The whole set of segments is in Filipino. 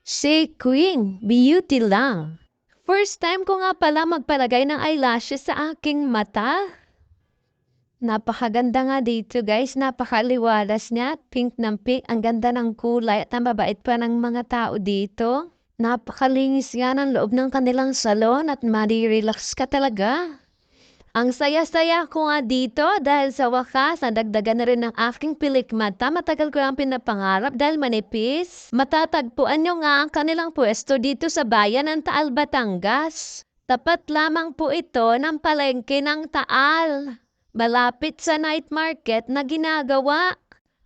Si Queen, beauty lang. First time ko nga pala magpalagay ng eyelashes sa aking mata. Napakaganda nga dito guys, napakaliwalas niya, pink ng pink, ang ganda ng kulay at ang mabait pa ng mga tao dito. Napakalinis nga ng loob ng kanilang salon at madi-relax ka talaga. Ang saya-saya ko nga dito dahil sa wakas, nadagdagan na rin ng aking pilikmata. Matagal ko lang pinapangarap dahil manipis. Matatagpuan nyo nga ang kanilang pwesto dito sa bayan ng Taal, Batangas. Tapat lamang po ito ng palengke ng Taal. Malapit sa night market na ginagawa.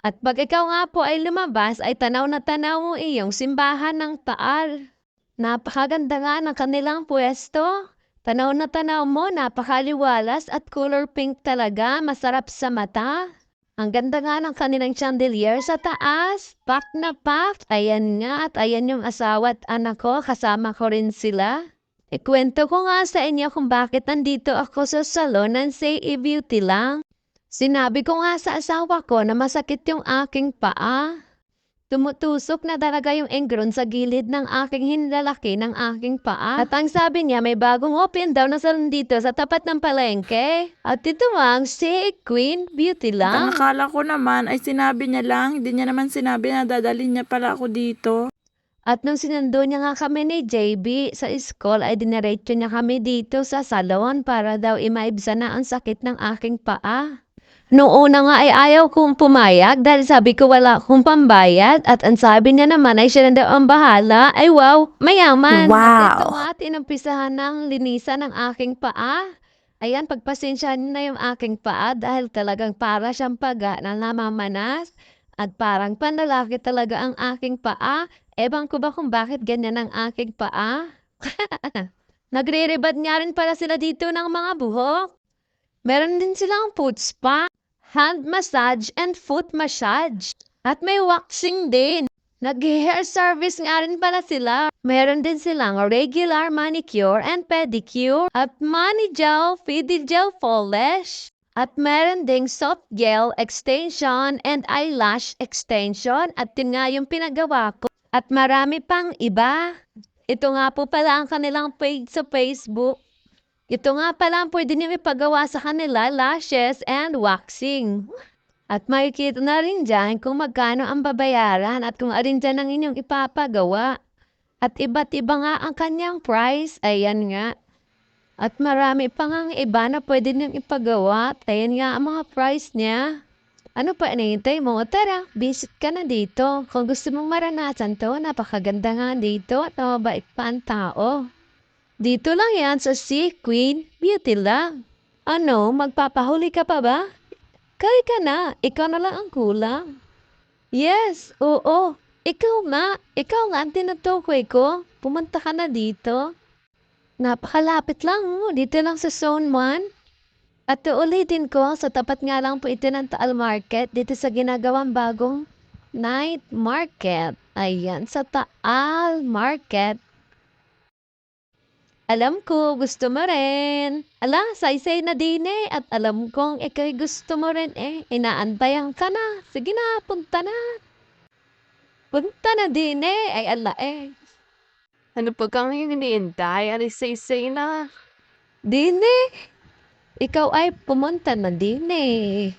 At pag ikaw nga po ay lumabas, ay tanaw na tanaw mo iyong simbahan ng Taal. Napakaganda nga ng kanilang pwesto. Tanaw na tanaw mo, napakaliwalas at color pink talaga, masarap sa mata. Ang ganda nga ng kanilang chandelier sa taas, pack na pack. Ayan nga at ayan yung asawa at anak ko, kasama ko rin sila. Ikwento ko nga sa inyo kung bakit nandito ako sa salon ng Say Beauty lang. Sinabi ko nga sa asawa ko na masakit yung aking paa. Tumutusok na talaga yung ingron sa gilid ng aking hinlalaki ng aking paa. At ang sabi niya, may bagong open daw na salon dito sa tapat ng palengke. At ito ang si Queen Beauty At ang lang. akala ko naman ay sinabi niya lang, hindi niya naman sinabi na dadalhin niya pala ako dito. At nung sinundo niya nga kami ni JB sa school, ay diniretso niya kami dito sa salon para daw imaibsa na ang sakit ng aking paa. Noong una nga ay ayaw kong pumayag dahil sabi ko wala akong pambayad at ang sabi niya naman ay siya na daw ang bahala. Ay wow, mayaman. At ito nga, tinumpisahan ng linisan ng aking paa. Ayan, pagpasensyahan niyo na yung aking paa dahil talagang para siyang paga na namamanas at parang panlalaki talaga ang aking paa. Ewan ko ba kung bakit ganyan ang aking paa? Nagre-rebad nga rin pala sila dito ng mga buhok. Meron din silang foot spa, hand massage, and foot massage. At may waxing din. Nag-hair service nga rin pala sila. Meron din silang regular manicure and pedicure at mani-gel, gel polish. At meron ding soft gel extension and eyelash extension. At yun nga yung pinagawa ko. At marami pang iba. Ito nga po pala ang kanilang page sa Facebook. Ito nga pala ang pwede niyo ipagawa sa kanila, lashes and waxing. At makikita na rin dyan kung magkano ang babayaran at kung alin dyan ang inyong ipapagawa. At iba't iba nga ang kanyang price. Ayan nga. At marami pa nga iba na pwede niyong ipagawa. At ayan nga ang mga price niya. Ano pa inihintay mo? Tara, visit ka na dito. Kung gusto mong maranasan to, napakaganda nga dito at mabait pa ang tao. Dito lang yan sa Sea Queen Beauty lang. Ano, magpapahuli ka pa ba? Kaya ka na, ikaw na lang ang kulang. Yes, oo. Ikaw nga ang tinutukoy ko. Pumunta ka na dito. Napakalapit lang, dito lang sa Zone 1. At uulitin ko, sa tapat nga lang po ito ng Taal Market, dito sa ginagawang bagong night market. Ayan, sa Taal Market. Alam ko, gusto mo rin. Ala, say-say na din eh. At alam kong ikay gusto mo rin eh. Inaantayan ka na. Sige na, punta na. Punta na din eh. Ay ala eh. Ano pa kang hinihintay? Ari say na. Din eh. Ikaw ay pumunta na din eh.